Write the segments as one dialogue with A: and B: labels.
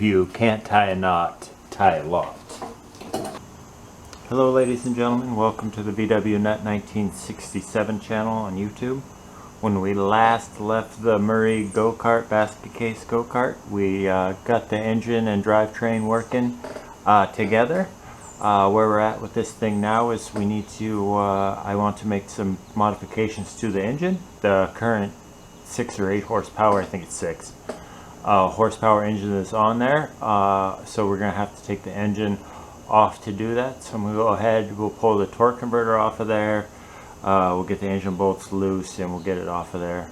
A: if you can't tie a knot, tie a lot. Hello ladies and gentlemen, welcome to the vwnut 1967 channel on YouTube. When we last left the Murry go-kart, basket case go-kart, we got the engine and drivetrain working together. Where we're at with this thing now is we need to, I want to make some modifications to the engine. The current 6 or 8 horsepower, I think it's 6 horsepower engine is on there, so we're going to have to take the engine off to do that. So I'm going to go ahead, we'll pull the torque converter off of there, we'll get the engine bolts loose and we'll get it off of there,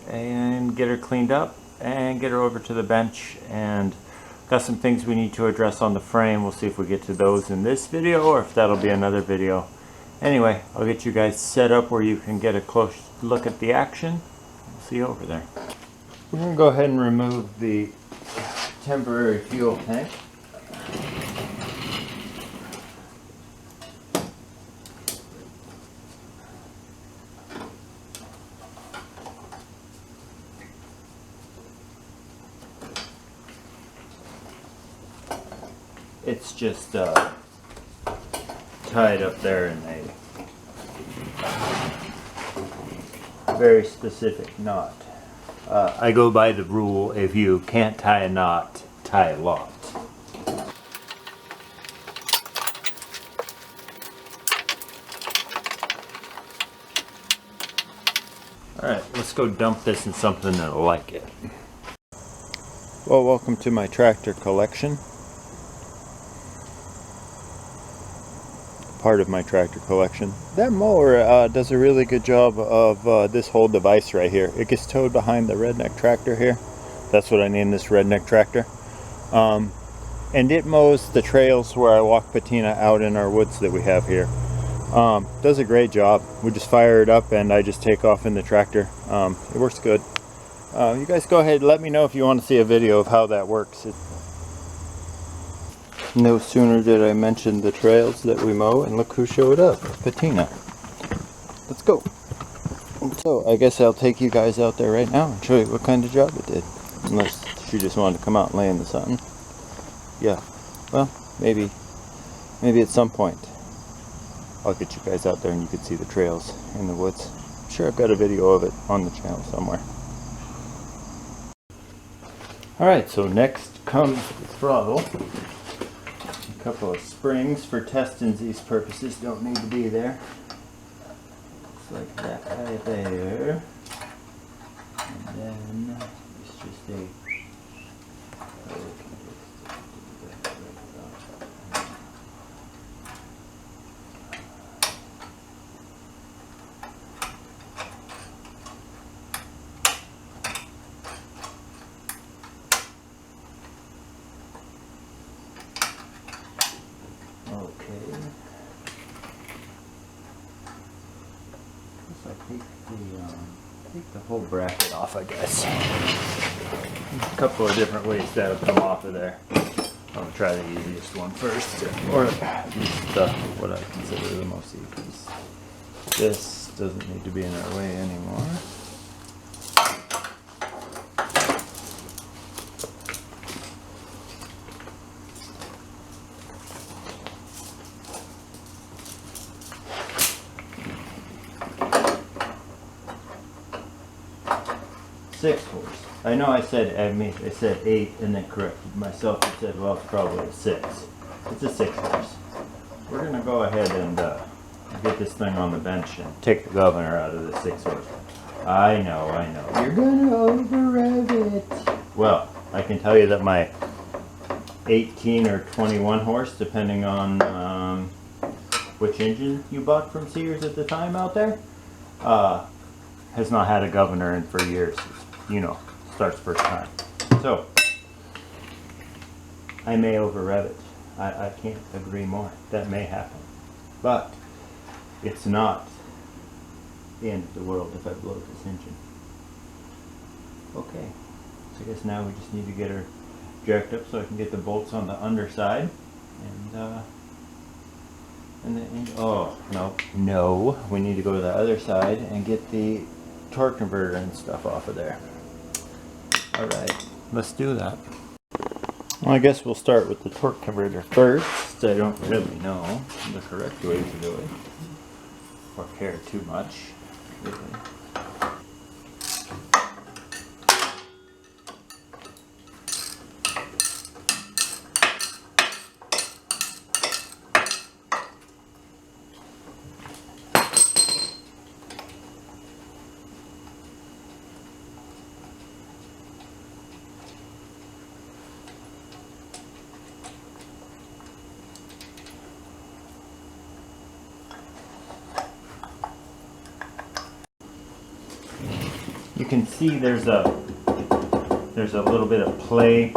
A: and get her cleaned up and get her over to the bench. And got some things we need to address on the frame. We'll see if we get to those in this video or if that'll be another video. Anyway, I'll get you guys set up where you can get a close look at the action. We'll see you over there. We're going to go ahead and remove the temporary fuel tank. It's just tied up there in a very specific knot. I go by the rule, if you can't tie a knot, tie a lot. Alright, let's go dump this in something that'll like it. Well, welcome to my tractor collection. Part of my tractor collection. That mower does a really good job of this whole device right here. It gets towed behind the redneck tractor here. That's what I named this redneck tractor. And it mows the trails where I walk patina out in our woods that we have here. Does a great job. We just fire it up and I just take off in the tractor. It works good. You guys go ahead and let me know if you want to see a video of how that works. No sooner did I mention the trails that we mow, and look who showed up, Patina. Let's go. So I guess I'll take you guys out there right now and show you what kind of job it did. Unless she just wanted to come out and lay in the sun. Yeah, well, maybe at some point I'll get you guys out there and you can see the trails in the woods. I'm sure I've got a video of it on the channel somewhere. Alright, so next comes the throttle. A couple of springs for testing these purposes don't need to be there. Looks like that guy there. And then it's just a take the whole bracket off, I guess. A couple of different ways that'll come off of there. I'll try the easiest one first, or at least what I consider the most easy piece. This doesn't need to be in our way anymore. I know I said 8 and then corrected myself and said, well, it's probably a 6. It's a 6 horse. We're going to go ahead and get this thing on the bench and take the governor out of the 6 horse. I know. You're going to over-rev it. Well, I can tell you that my 18 or 21 horse, depending on which engine you bought from Sears at the time out there, has not had a governor in for years. You know, starts first time. So, I may over-rev it. I can't agree more. That may happen. But, it's not the end of the world if I blow this engine. Okay. So I guess now we just need to get her jacked up so I can get the bolts on the underside. Oh, no. We need to go to the other side and get the torque converter and stuff off of there. Alright, let's do that. Well, I guess we'll start with the torque converter first. I don't really know the correct way to do it, or care too much, really. You can see there's a little bit of play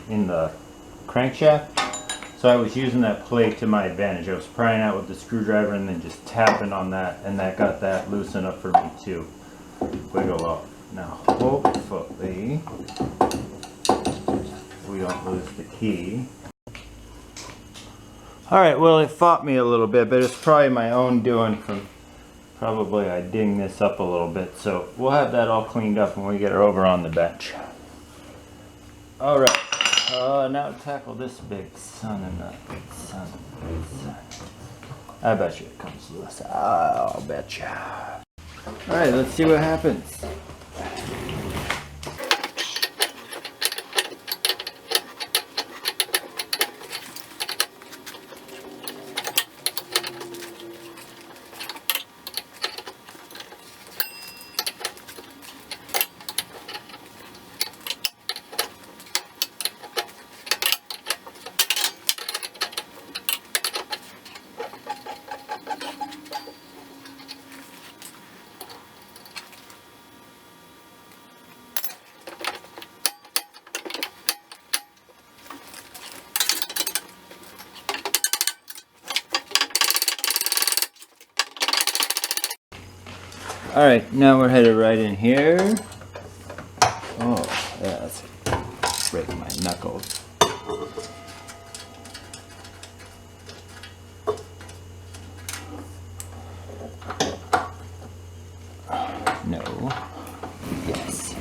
A: in the crankshaft, so I was using that play to my advantage. I was prying out with the screwdriver and then just tapping on that, and that got that loose enough for me to wiggle up. Now hopefully we don't lose the key. Alright, well, it fought me a little bit, but it's probably my own doing from probably I ding this up a little bit, so we'll have that all cleaned up when we get her over on the bench. Alright, now tackle this big son of a son. I bet you it comes loose. I'll bet you. Alright, let's see what happens. Alright, now we're headed right in here. Oh, yeah, that's break my knuckles. No. Yes.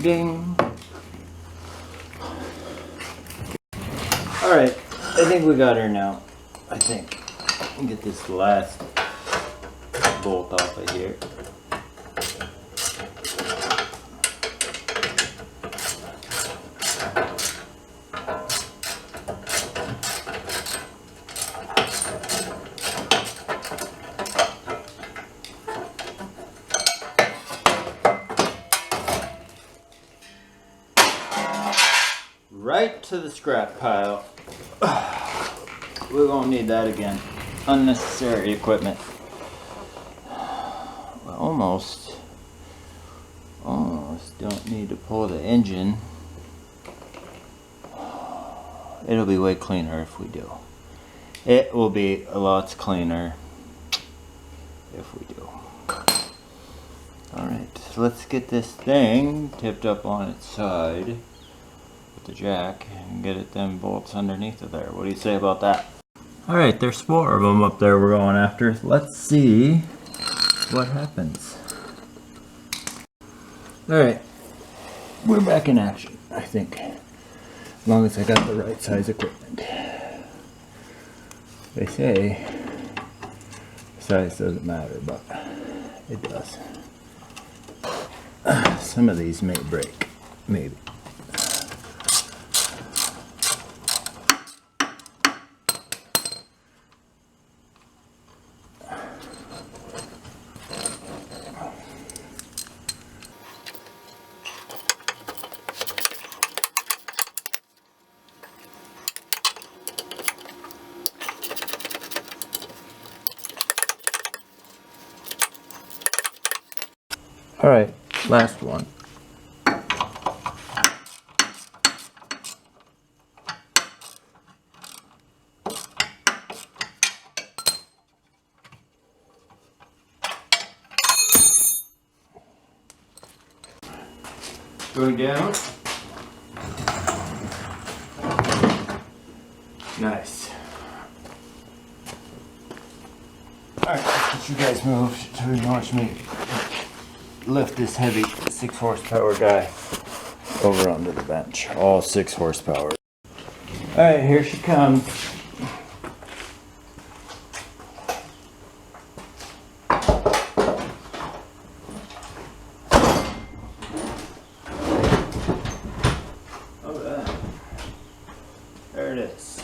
A: Ding. Alright, I think we got her now. I think. Get this last bolt off of here. Right to the scrap pile. We won't need that again. Unnecessary equipment. We almost don't need to pull the engine. It'll be way cleaner if we do. It will be a lot cleaner if we do. Alright, so let's get this thing tipped up on its side. The jack and get it them bolts underneath of there. What do you say about that? Alright, there's 4 of them up there we're going after. Let's see what happens. Alright, we're back in action, I think. As long as I got the right size equipment. They say size doesn't matter, but it does. Some of these may break, maybe. Alright, last one. Going down. Nice. Alright, let's get you guys moved so you can watch me lift this heavy 6 horsepower guy over onto the bench. All 6 horsepower. Alright, here she comes. There it is.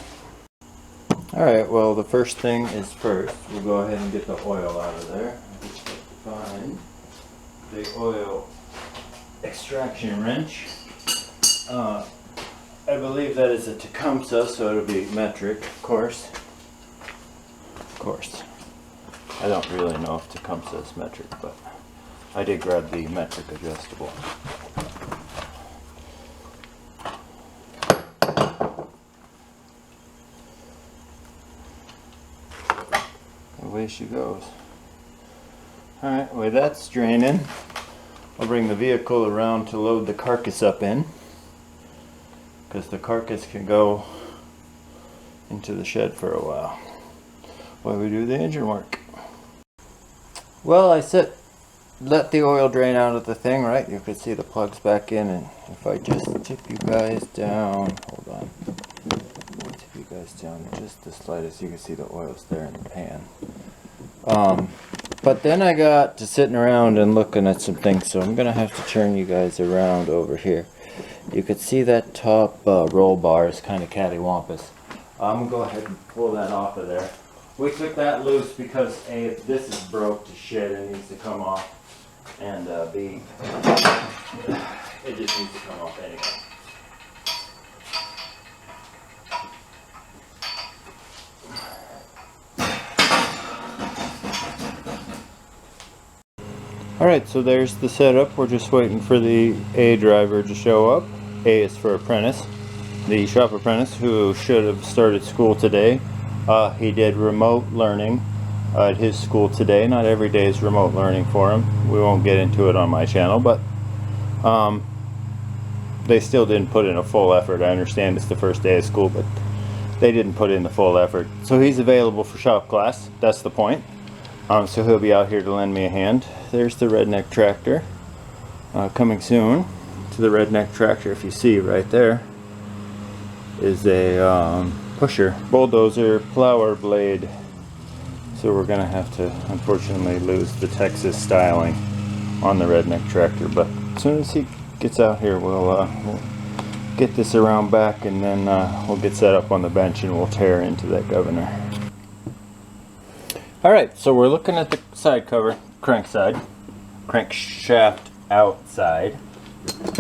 A: Alright, well the first thing is first. We'll go ahead and get the oil out of there. I just have to find the oil extraction wrench. I believe that is a Tecumseh, so it'll be metric, of course. Of course. I don't really know if Tecumseh is metric, but I did grab the metric adjustable. Away she goes. Alright, well that's draining. I'll bring the vehicle around to load the carcass up in, because the carcass can go into the shed for a while while we do the engine work. Well, I let the oil drain out of the thing, right? You can see the plugs back in, and if I just tip you guys down, hold on, I'll tip you guys down just the slightest, you can see the oil's there in the pan. But then I got to sitting around and looking at some things, so I'm gonna have to turn you guys around over here. You can see that top roll bar is kind of cattywampus. I'm gonna go ahead and pull that off of there. We took that loose because A, this is broke to shit and needs to come off, and B, it just needs to come off anyway. Alright, so there's the setup. We're just waiting for the A driver to show up. A is for apprentice, the shop apprentice who should have started school today. He did remote learning at his school today. Not every day is remote learning for him. We won't get into it on my channel, but they still didn't put in a full effort. I understand it's the first day of school, but they didn't put in the full effort. So he's available for shop class. That's the point. So he'll be out here to lend me a hand. There's the redneck tractor. Coming soon to the redneck tractor, if you see right there, is a pusher, bulldozer, plower blade. So we're going to have to, unfortunately, lose the Texas styling on the redneck tractor. But as soon as he gets out here, we'll get this around back, and then we'll get set up on the bench and we'll tear into that governor. Alright, so we're looking at the side cover, crankside, crankshaft outside,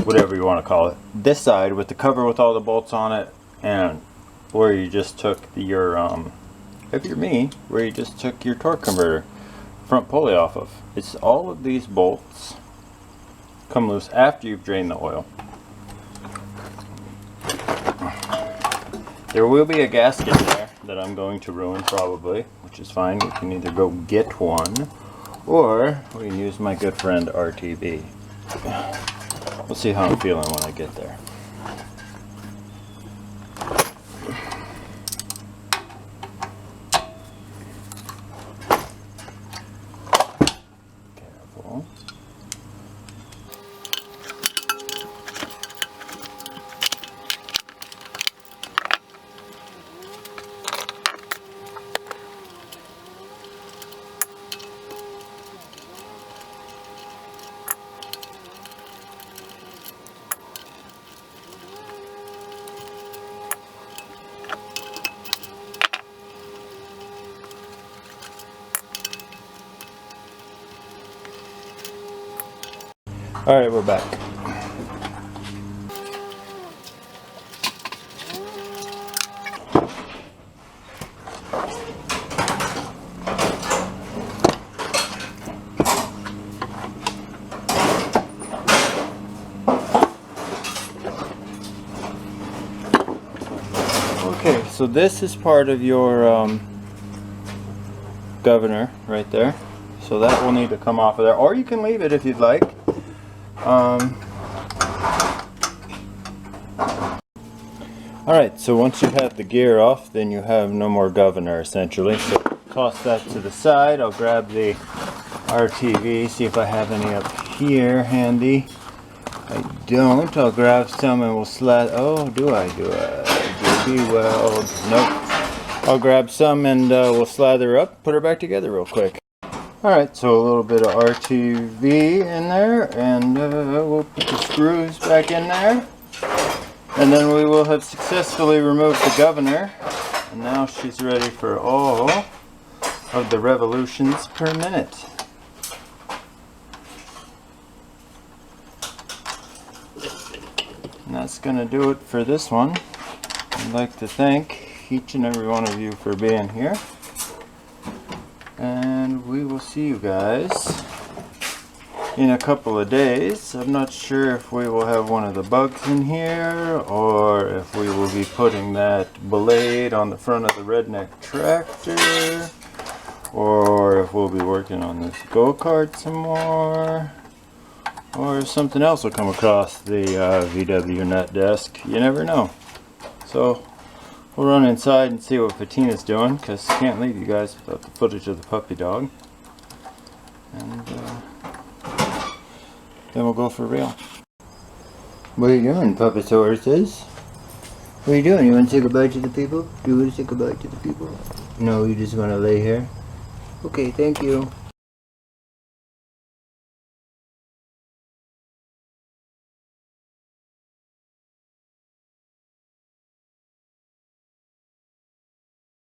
A: whatever you want to call it. This side with the cover with all the bolts on it, and where you just took your, if you're me, where you just took your torque converter front pulley off of. It's all of these bolts come loose after you've drained the oil. There will be a gasket there that I'm going to ruin probably, which is fine. We can either go get one, or we can use my good friend RTB. We'll see how I'm feeling when I get there. Careful. Alright, we're back. Okay, so this is part of your governor right there. So that will need to come off of there, or you can leave it if you'd like. Alright, so once you have the gear off, then you have no more governor essentially. So toss that to the side. I'll grab the RTV, see if I have any up here handy. I don't. I'll grab some and we'll slide. Oh, do I? JB Weld. Nope. I'll grab some and we'll slather up, put her back together real quick. Alright, so a little bit of RTV in there, and we'll put the screws back in there. And then we will have successfully removed the governor. And now she's ready for all of the revolutions per minute. And that's going to do it for this one. I'd like to thank each and every one of you for being here. And we will see you guys in a couple of days. I'm not sure if we will have one of the bugs in here or if we will be putting that blade on the front of the redneck tractor, or if we'll be working on this go-kart some more, or if something else will come across the vwnut desk. You never know. So we'll run inside and see what Patina's doing, because can't leave you guys without the footage of the puppy dog. And then we'll go for real. What are you doing, Puppetauruses? What are you doing? You want to say goodbye to the people? Do you want to say goodbye to the people? No, you just want to lay here? Okay, thank you.